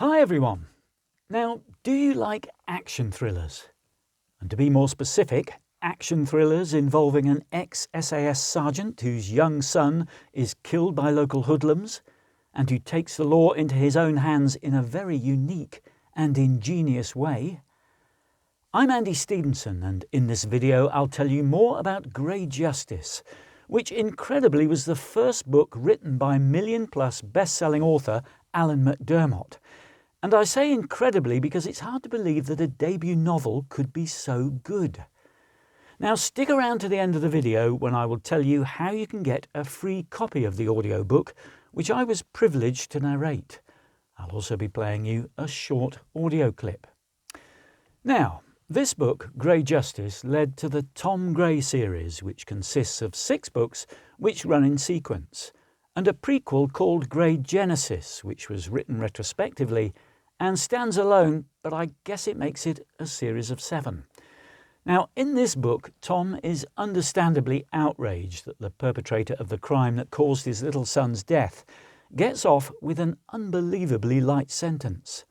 Hi everyone. Now, do you like action thrillers? And to be more specific, action thrillers involving an ex-SAS sergeant whose young son is killed by local hoodlums and who takes the law into his own hands in a very unique and ingenious way? I'm Andy Stevenson, and in this video I'll tell you more about Grey Justice, which incredibly was the first book written by million-plus best-selling author Alan McDermott. And I say incredibly because it's hard to believe that a debut novel could be so good. Now stick around to the end of the video when I will tell you how you can get a free copy of the audiobook, which I was privileged to narrate. I'll also be playing you a short audio clip. Now, this book, Grey Justice, led to the Tom Gray series, which consists of 6 books which run in sequence, and a prequel called Grey Genesis, which was written retrospectively and stands alone, but I guess it makes it a series of 7. Now, in this book, Tom is understandably outraged that the perpetrator of the crime that caused his little son's death gets off with an unbelievably light sentence.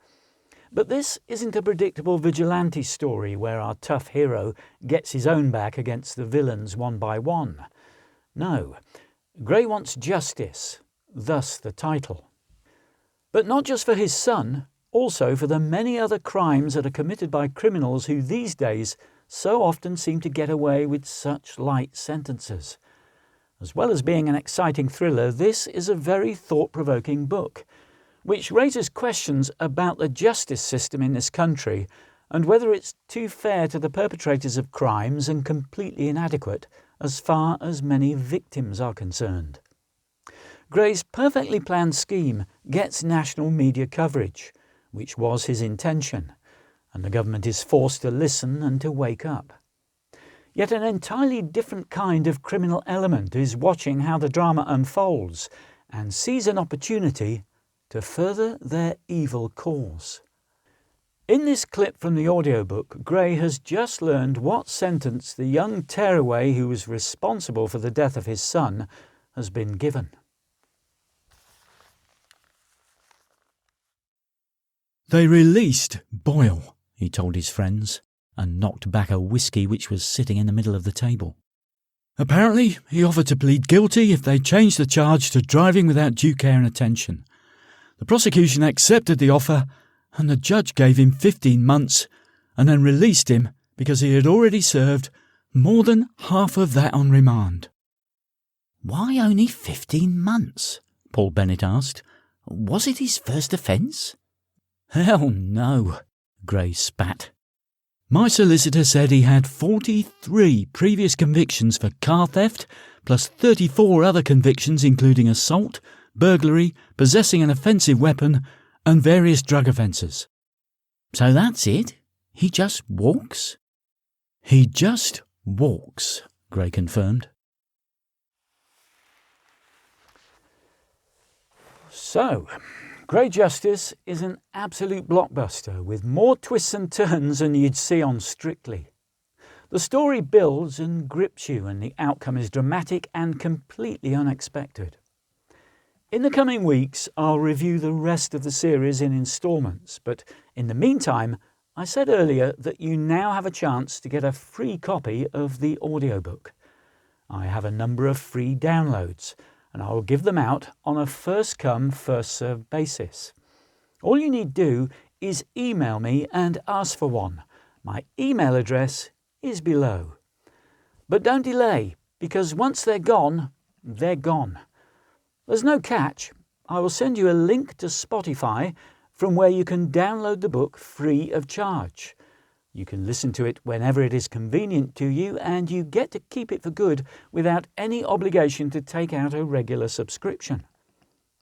But this isn't a predictable Vigilante story where our tough hero gets his own back against the villains one by one. No, Grey wants justice, thus the title. But not just for his son, also for the many other crimes that are committed by criminals who these days so often seem to get away with such light sentences. As well as being an exciting thriller, this is a very thought-provoking book, which raises questions about the justice system in this country and whether it's too fair to the perpetrators of crimes and completely inadequate as far as many victims are concerned. Grey's perfectly planned scheme gets national media coverage, which was his intention, and the government is forced to listen and to wake up. Yet an entirely different kind of criminal element is watching how the drama unfolds and sees an opportunity to further their evil cause. In this clip from the audiobook, Grey has just learned what sentence the young tearaway who was responsible for the death of his son has been given. They released Boyle, he told his friends, and knocked back a whiskey which was sitting in the middle of the table. Apparently, he offered to plead guilty if they changed the charge to driving without due care and attention. The prosecution accepted the offer, and the judge gave him 15 months and then released him because he had already served more than half of that on remand. Why only 15 months? Paul Bennett asked. Was it his first offence? Hell no, Grey spat. My solicitor said he had 43 previous convictions for car theft, plus 34 other convictions including assault, burglary, possessing an offensive weapon, and various drug offences. So that's it? He just walks? He just walks, Grey confirmed. So, Grey Justice is an absolute blockbuster with more twists and turns than you'd see on Strictly. The story builds and grips you, and the outcome is dramatic and completely unexpected. In the coming weeks, I'll review the rest of the series in instalments, but in the meantime, I said earlier that you now have a chance to get a free copy of the audiobook. I have a number of free downloads, and I'll give them out on a first-come, first-served basis. All you need do is email me and ask for one. My email address is below. But don't delay, because once they're gone, they're gone. There's no catch. I will send you a link to Spotify from where you can download the book free of charge. You can listen to it whenever it is convenient to you, and you get to keep it for good without any obligation to take out a regular subscription.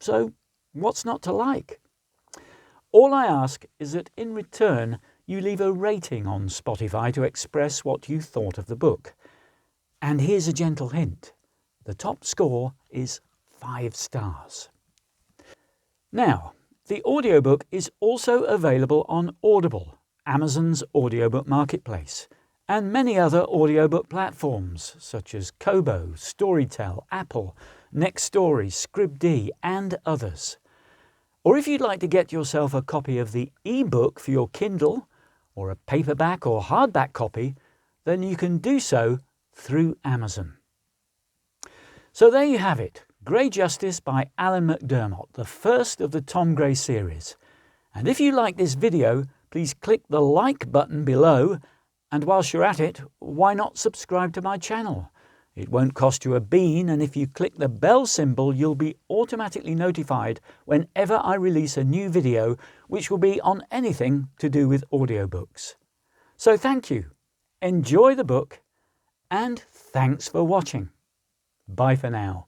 So, what's not to like? All I ask is that in return you leave a rating on Spotify to express what you thought of the book. And here's a gentle hint. The top score is 5 stars. Now, the audiobook is also available on Audible, Amazon's audiobook marketplace, and many other audiobook platforms such as Kobo, Storytel, Apple, Next Story, Scribd, and others. Or if you'd like to get yourself a copy of the e-book for your Kindle, or a paperback or hardback copy, then you can do so through Amazon. So there you have it, Grey Justice by Alan McDermott, the first of the Tom Grey series. And if you like this video, please click the like button below, and whilst you're at it, why not subscribe to my channel? It won't cost you a bean, and if you click the bell symbol, you'll be automatically notified whenever I release a new video, which will be on anything to do with audiobooks. So thank you, enjoy the book, and thanks for watching. Bye for now.